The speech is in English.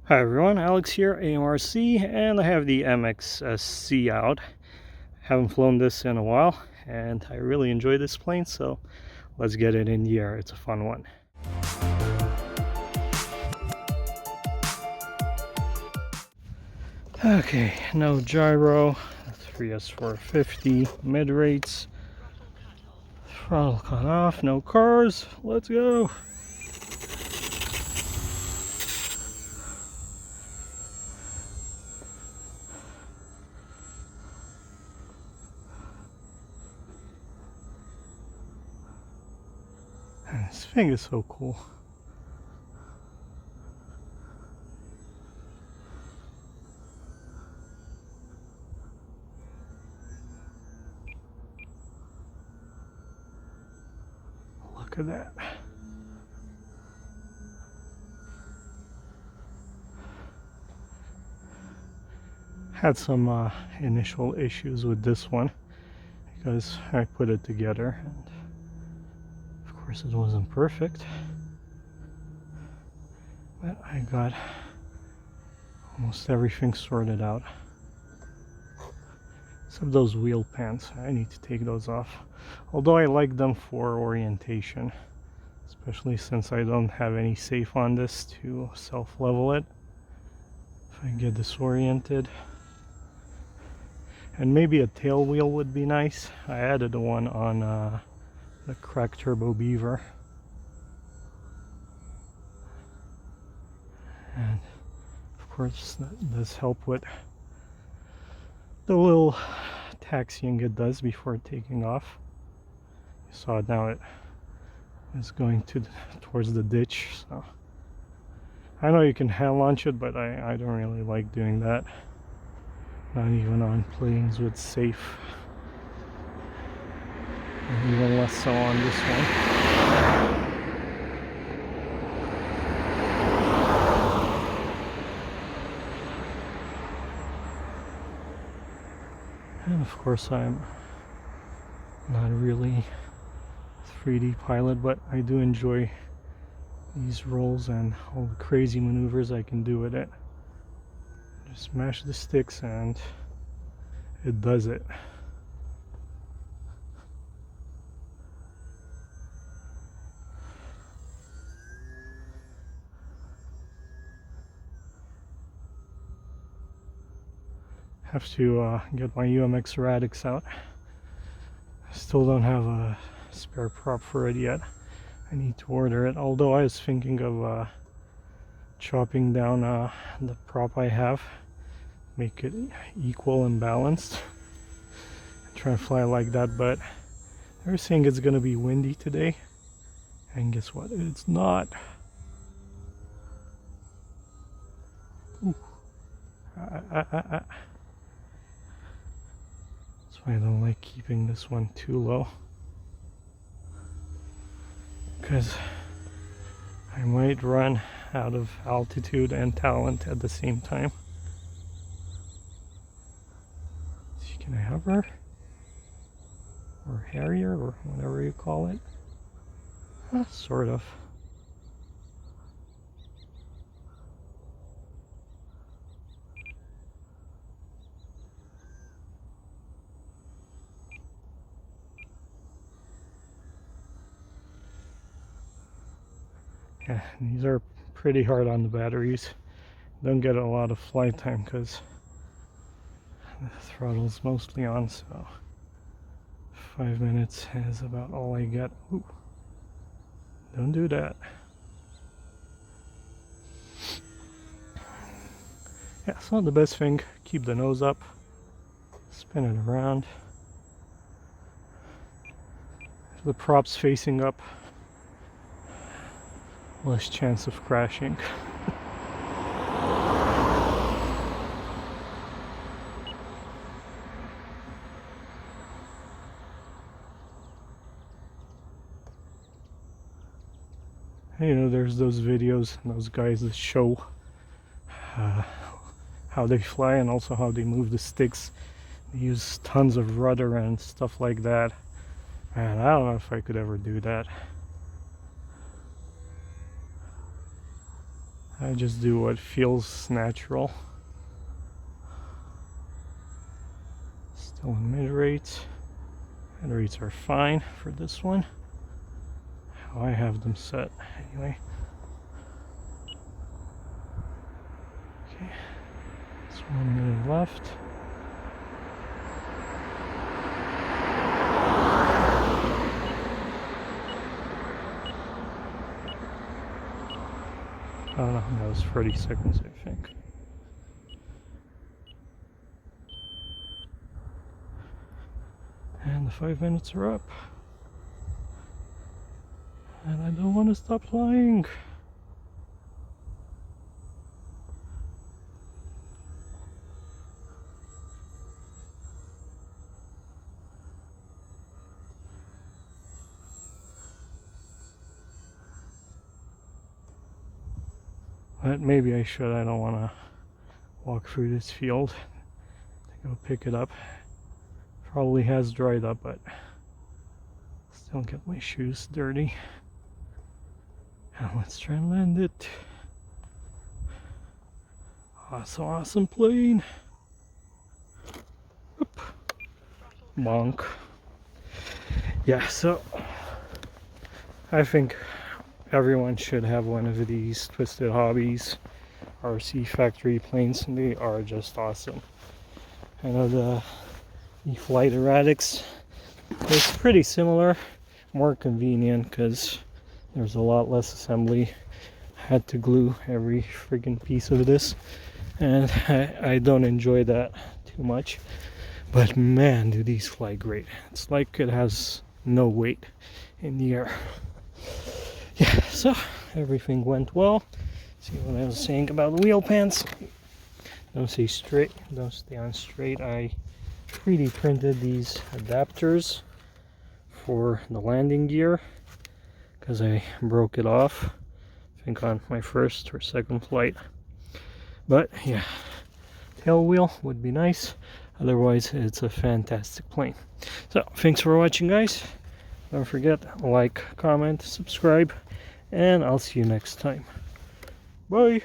Hi everyone, Alex here, AMRC, and I have the MXS-C out. Haven't flown this in a while, and I really enjoy this plane, so let's get it in the air. It's a fun one. Okay, no gyro, 3S450, mid rates, throttle cut off, no cars, let's go! This thing is so cool. Look at that. Had some initial issues with this one because I put it together, and of course it wasn't perfect, but I got almost everything sorted out except those wheel pants. I need to take those off, although I like them for orientation, especially since I don't have any safe on this to self-level it if I get disoriented. And maybe a tail wheel would be nice. I added one on the cracked turbo beaver, and of course that does help with the little taxiing it does before taking off. You saw it now, it is going towards the ditch, so I know you can hand launch it, but I don't really like doing that, not even on planes with safe, and even less so on this one. And of course I'm not really a 3D pilot, but I do enjoy these rolls and all the crazy maneuvers I can do with it. Just mash the sticks and it does it. Have to get my UMX Radix out. I still don't have a spare prop for it yet. I need to order it, although I was thinking of chopping down the prop I have, make it equal and balanced, try and fly like that, but they're saying it's gonna be windy today, and guess what, it's not. Ooh. That's why I don't like keeping this one too low, because I might run out of altitude and talent at the same time. So can I hover? Or Harrier, or whatever you call it? Sort of. Yeah, these are pretty hard on the batteries. Don't get a lot of flight time because the throttle's mostly on, so 5 minutes is about all I get. Ooh. Don't do that. Yeah, it's not the best thing. Keep the nose up, spin it around. If the prop's facing up, less chance of crashing. You know, there's those videos and those guys that show how they fly and also how they move the sticks. They use tons of rudder and stuff like that, and I don't know if I could ever do that. I just do what feels natural. Still in mid rates. Mid rates are fine for this one. How I have them set anyway. Okay, it's 1 minute left. Oh no, that was 30 seconds, I think. And the 5 minutes are up. And I don't want to stop flying. But maybe I should. I don't want to walk through this field to go pick it up. Probably has dried up, but still get my shoes dirty. And let's try and land it. Awesome plane. Oop. Bonk. Yeah, so I think everyone should have one of these Twisted Hobbies RC factory planes, and they are just awesome. I know the Flight Aerobatics is pretty similar, more convenient because there's a lot less assembly. I had to glue every friggin' piece of this, and I don't enjoy that too much. But man, do these fly great. It's like it has no weight in the air. Yeah, so everything went well. See what I was saying about the wheel pants. Don't stay straight, don't stay on straight. I 3D printed these adapters for the landing gear because I broke it off, I think on my first or second flight. But yeah, tail wheel would be nice. Otherwise, it's a fantastic plane. So thanks for watching, guys. Don't forget, like, comment, subscribe, and I'll see you next time. Bye.